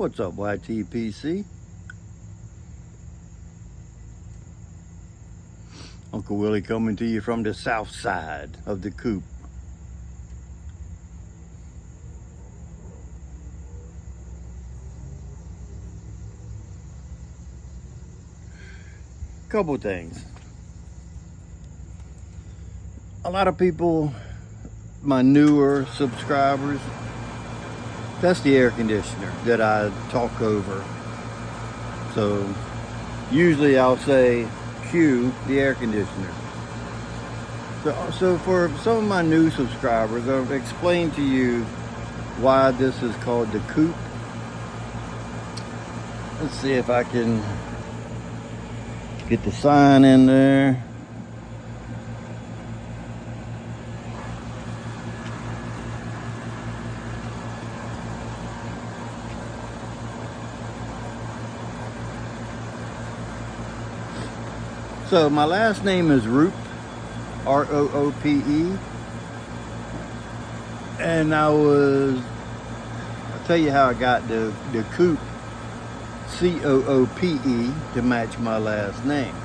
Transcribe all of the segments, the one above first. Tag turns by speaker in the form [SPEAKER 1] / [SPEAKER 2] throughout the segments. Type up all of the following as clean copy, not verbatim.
[SPEAKER 1] What's up, YTPC? Uncle Willie coming to you from the south side of the Coop. Couple things. A lot of people, my newer subscribers, that's the air conditioner that I talk over. So usually I'll say cue the air conditioner. So for some of my new subscribers, I've explained to you why this is called the Coop. Let's see if I can get the sign in there. So my last name is Roop, R-O-O-P-E, and I'll tell you how I got the Coop, C-O-O-P-E, to match my last name.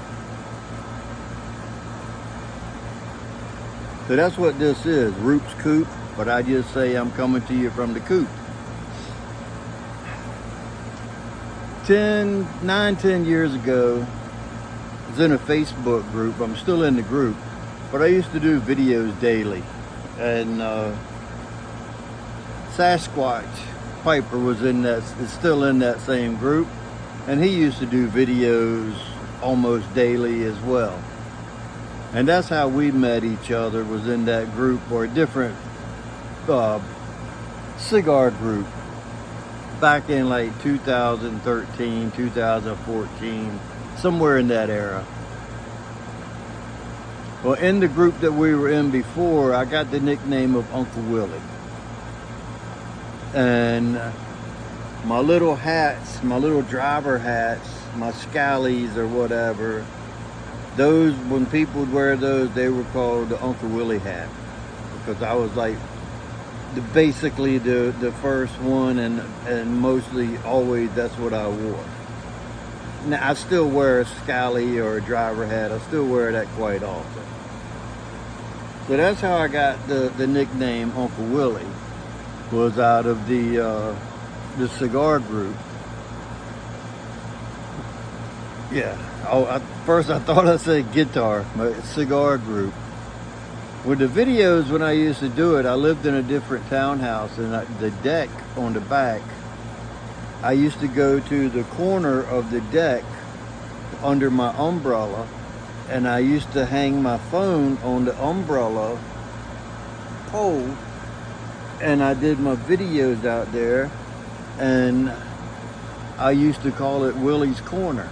[SPEAKER 1] So that's what this is, Roop's Coop, but I just say I'm coming to you from the Coop. 9-10 years ago, I was in a Facebook group. I'm still in the group, but I used to do videos daily. And Sasquatch Piper was is still in that same group, and he used to do videos almost daily as well. And that's how we met each other, was in that group, or a different cigar group back in like 2013, 2014, somewhere in that era. Well, in the group that we were in before, I got the nickname of Uncle Willie. And my little hats, my little driver hats, my scallies or whatever, those, when people would wear those, they were called the Uncle Willie hat, because I was like basically the first one, and mostly always that's what I wore. Now I still wear a scally or a driver hat. I still wear that quite often. So that's how I got the nickname Uncle Willie, was out of the cigar group. Yeah. At first I thought I said guitar, but cigar group. With the videos, when I used to do it, I lived in a different townhouse, and the deck on the back, I used to go to the corner of the deck under my umbrella, and I used to hang my phone on the umbrella pole, and I did my videos out there, and I used to call it Willie's Corner,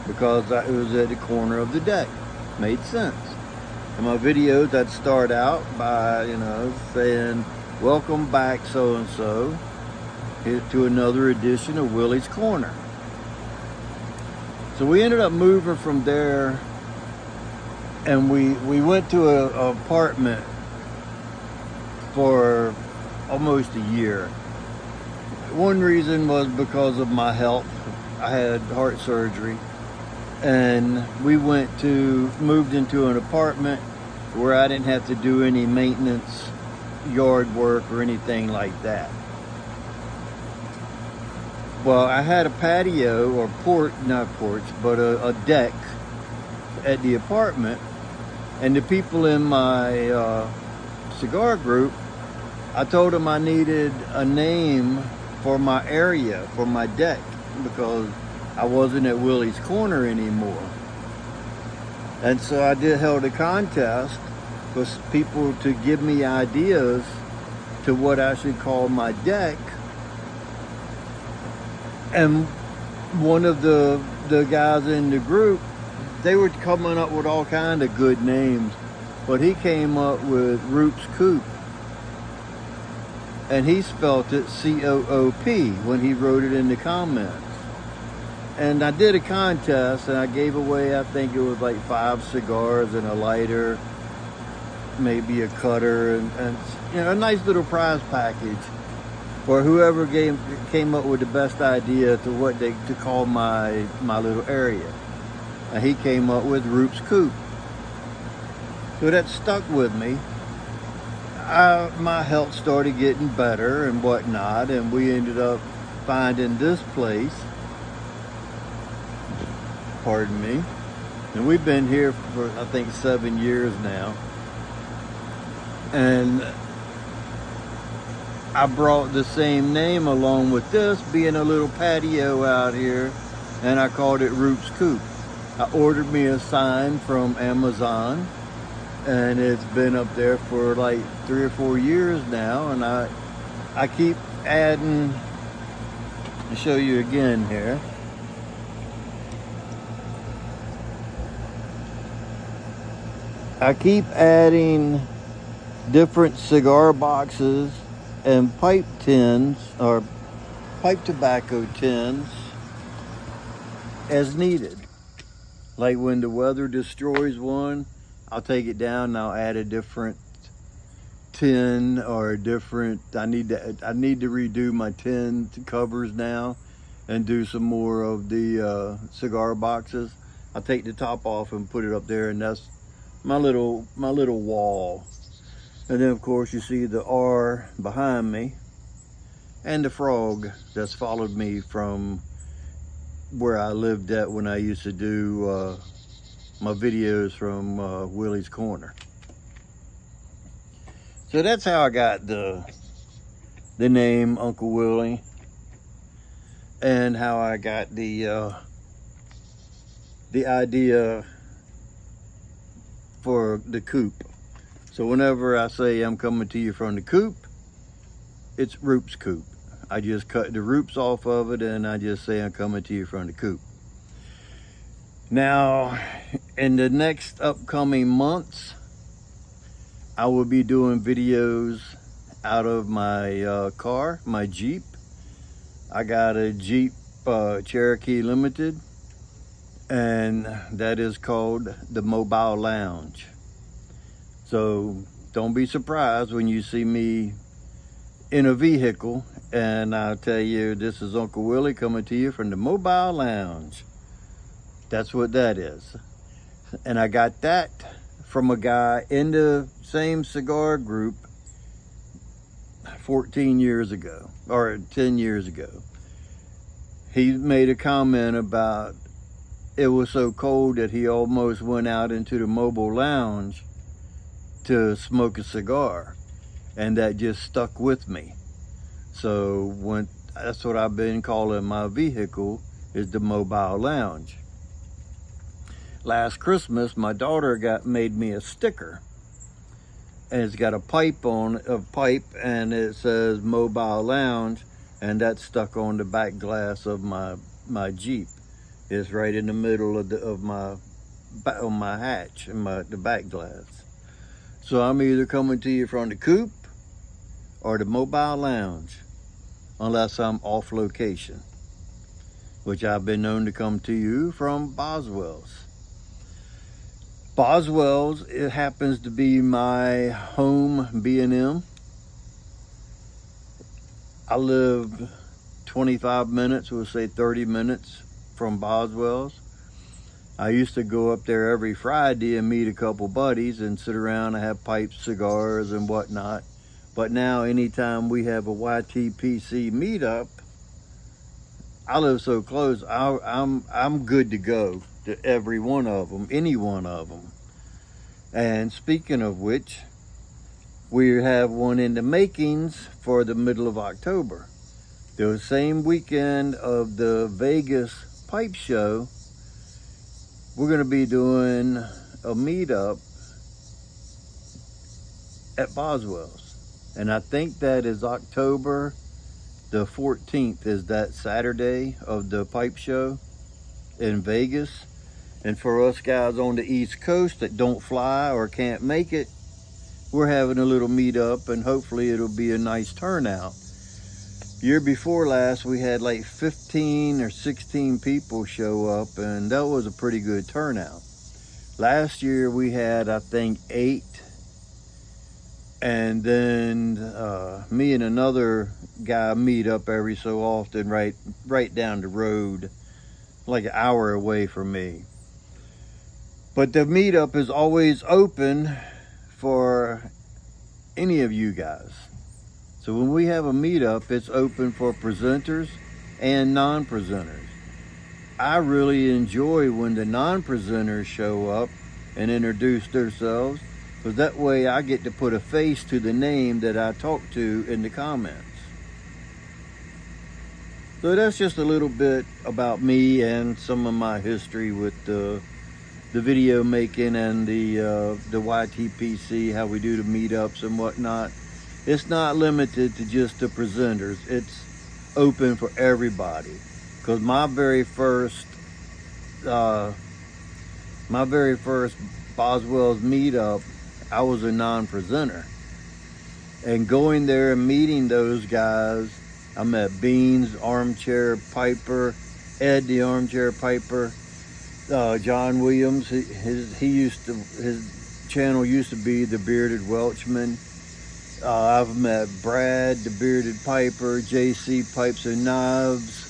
[SPEAKER 1] because it was at the corner of the deck. Made sense. In my videos, I'd start out by, saying, "Welcome back, so-and-so, to another edition of Willie's Corner." So we ended up moving from there, and we went to an apartment for almost a year. One reason was because of my health. I had heart surgery, and we moved into an apartment where I didn't have to do any maintenance, yard work, or anything like that. Well, I had a patio, or not porch, but a deck at the apartment, and the people in my cigar group, I told them I needed a name for my area, for my deck, because I wasn't at Willie's Corner anymore. And so I held a contest for people to give me ideas to what I should call my deck. And one of the guys in the group, they were coming up with all kind of good names, but he came up with Roop's Coop, and he spelt it C-O-O-P when he wrote it in the comments. And I did a contest, and I gave away, I think it was like 5 cigars and a lighter, maybe a cutter, and a nice little prize package. or whoever came up with the best idea to what to call my little area. And he came up with Roop's Coop. So that stuck with me. My health started getting better and whatnot, and we ended up finding this place. Pardon me. And we've been here for, I think, 7 years now. And I brought the same name along with this, being a little patio out here, and I called it Roop's Coop. I ordered me a sign from Amazon, and it's been up there for like 3 or 4 years now, and I keep adding. I'll show you again here. I keep adding different cigar boxes and pipe tins, or pipe tobacco tins, as needed. Like when the weather destroys one, I'll take it down and I'll add a different tin or a different, I need to redo my tin covers now and do some more of the cigar boxes. I'll take the top off and put it up there, and that's my little wall. And then of course you see the R behind me and the frog that's followed me from where I lived at when I used to do my videos from Willie's Corner. So that's how I got the name Uncle Willie, and how I got the idea for the coop. So whenever I say I'm coming to you from the coop, it's Roop's Coop. I just cut the roots off of it and I just say I'm coming to you from the coop. Now, in the next upcoming months, I will be doing videos out of my car, my Jeep. I got a Jeep Cherokee Limited, and that is called the Mobile Lounge. So don't be surprised when you see me in a vehicle and I'll tell you, this is Uncle Willie coming to you from the Mobile Lounge. That's what that is. And I got that from a guy in the same cigar group 14 years ago, or 10 years ago. He made a comment about it was so cold that he almost went out into the mobile lounge to smoke a cigar, and that just stuck with me. So that's what I've been calling my vehicle, is the Mobile Lounge. Last Christmas, my daughter made me a sticker, and it's got a pipe and it says Mobile Lounge, and that's stuck on the back glass of my Jeep. It's right in the middle of my hatch and the back glass. So I'm either coming to you from the coop or the Mobile Lounge, unless I'm off location, which I've been known to come to you from Boswell's. Boswell's, it happens to be my home B&M. I live 25 minutes, we'll say 30 minutes from Boswell's. I used to go up there every Friday and meet a couple buddies and sit around and have pipes, cigars, and whatnot. But now, anytime we have a YTPC meetup, I live so close, I'm good to go to every one of them, any one of them. And speaking of which, we have one in the makings for the middle of October. The same weekend of the Vegas pipe show, we're going to be doing a meetup at Boswell's. And I think that is October the 14th, is that Saturday of the pipe show in Vegas. And for us guys on the East Coast that don't fly or can't make it, we're having a little meetup, and hopefully it'll be a nice turnout. Year before last, we had like 15 or 16 people show up, and that was a pretty good turnout. Last year we had, I think, 8 And then me and another guy meet up every so often right down the road, like an hour away from me. But the meetup is always open for any of you guys. So when we have a meetup, it's open for presenters and non-presenters. I really enjoy when the non-presenters show up and introduce themselves, because that way I get to put a face to the name that I talk to in the comments. So that's just a little bit about me and some of my history with the video making and the YTPC, how we do the meetups and whatnot. It's not limited to just the presenters. It's open for everybody. Because my very first Boswell's meetup, I was a non-presenter. And going there and meeting those guys, I met Beans, Armchair Piper, Ed the Armchair Piper, John Williams. His channel used to be the Bearded Welchman. I've met Brad, the Bearded Piper, JC Pipes and Knives.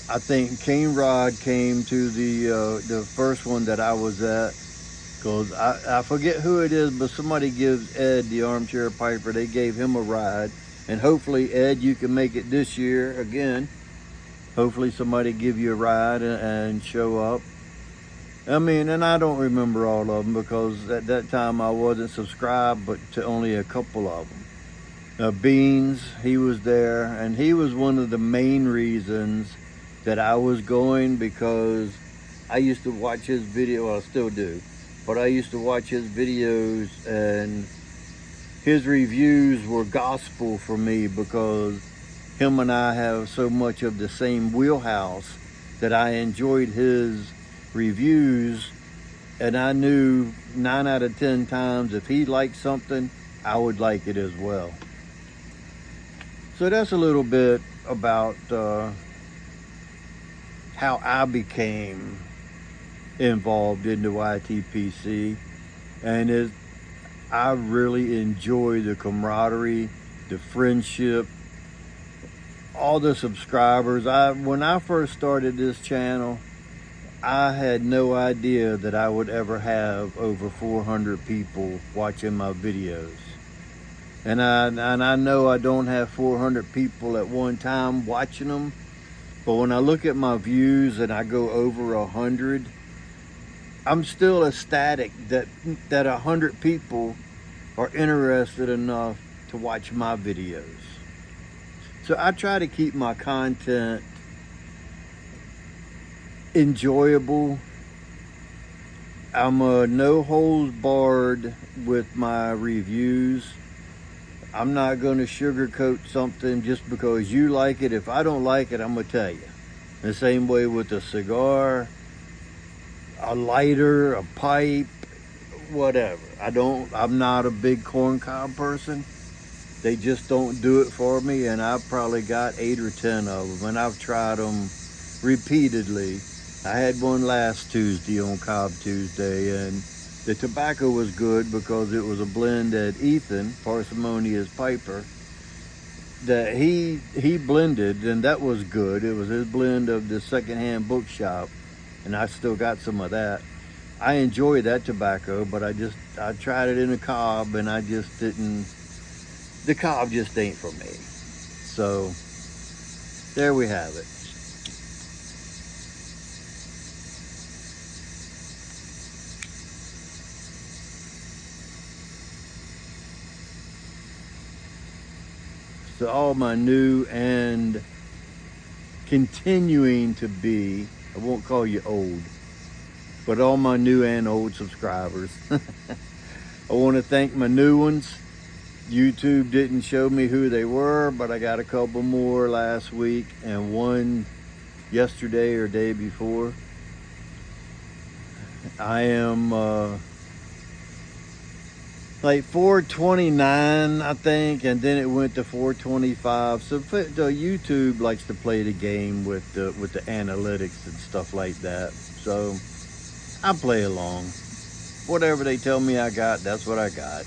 [SPEAKER 1] I think Cane Rod came to the first one that I was at, because I forget who it is, but somebody gives Ed, the Armchair Piper, they gave him a ride. And hopefully, Ed, you can make it this year again. Hopefully somebody give you a ride and show up. I mean, and I don't remember all of them, because at that time I wasn't subscribed, but to only a couple of them. Beans, he was there, and he was one of the main reasons that I was going, because I used to watch his video, well, I still do, but I used to watch his videos, and his reviews were gospel for me, because him and I have so much of the same wheelhouse that I enjoyed his reviews, and I knew 9 out of 10 times if he liked something, I would like it as well. So that's a little bit about how I became involved in the YTPC, and I really enjoy the camaraderie, the friendship, all the subscribers. When I first started this channel, I had no idea that I would ever have over 400 people watching my videos. And I know I don't have 400 people at one time watching them, but when I look at my views and I go over 100, I'm still ecstatic that 100 people are interested enough to watch my videos. So I try to keep my content enjoyable. I'm no holds barred with my reviews. I'm not going to sugarcoat something just because you like it. If I don't like it, I'm going to tell you. The same way with a cigar, a lighter, a pipe, whatever. I'm not a big corncob person. They just don't do it for me, and I've probably got 8 or 10 of them, and I've tried them repeatedly. I had one last Tuesday on Cobb Tuesday, and the tobacco was good because it was a blend that Ethan, Parsimonious Piper, that he blended, and that was good. It was his blend of the secondhand bookshop, and I still got some of that. I enjoy that tobacco, but I tried it in a cob, and the cob just ain't for me. So there we have it. To all my new and continuing to be, I won't call you old, but all my new and old subscribers. I want to thank my new ones. YouTube didn't show me who they were, but I got a couple more last week and one yesterday or day before. I am like 429, I think, and then it went to 425. So the YouTube likes to play the game with the analytics and stuff like that. So I play along. Whatever they tell me I got, that's what I got.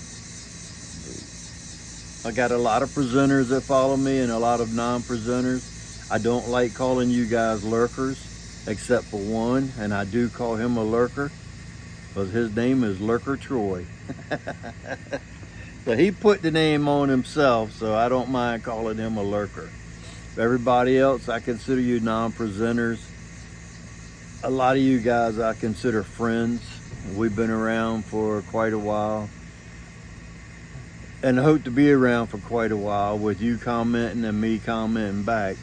[SPEAKER 1] I got a lot of presenters that follow me and a lot of non-presenters. I don't like calling you guys lurkers, except for one, and I do call him a lurker, because his name is Lurker Troy. So he put the name on himself, so I don't mind calling him a lurker. Everybody else, I consider you non-presenters. A lot of you guys I consider friends. We've been around for quite a while, and I hope to be around for quite a while with you commenting and me commenting back.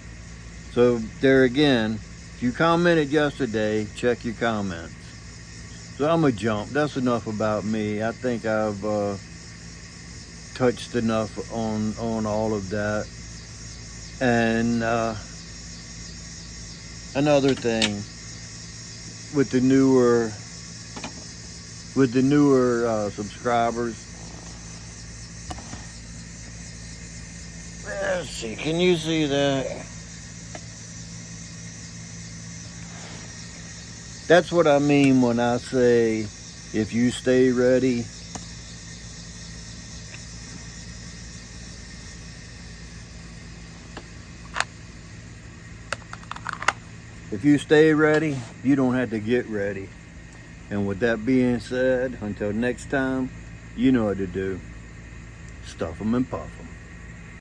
[SPEAKER 1] So there again, if you commented yesterday, check your comments. So I'm gonna jump. That's enough about me. I think I've touched enough on all of that. And another thing with the newer subscribers. Let's see, can you see that? That's what I mean when I say, if you stay ready, if you stay ready, you don't have to get ready. And with that being said, until next time, you know what to do. Stuff 'em and puff 'em.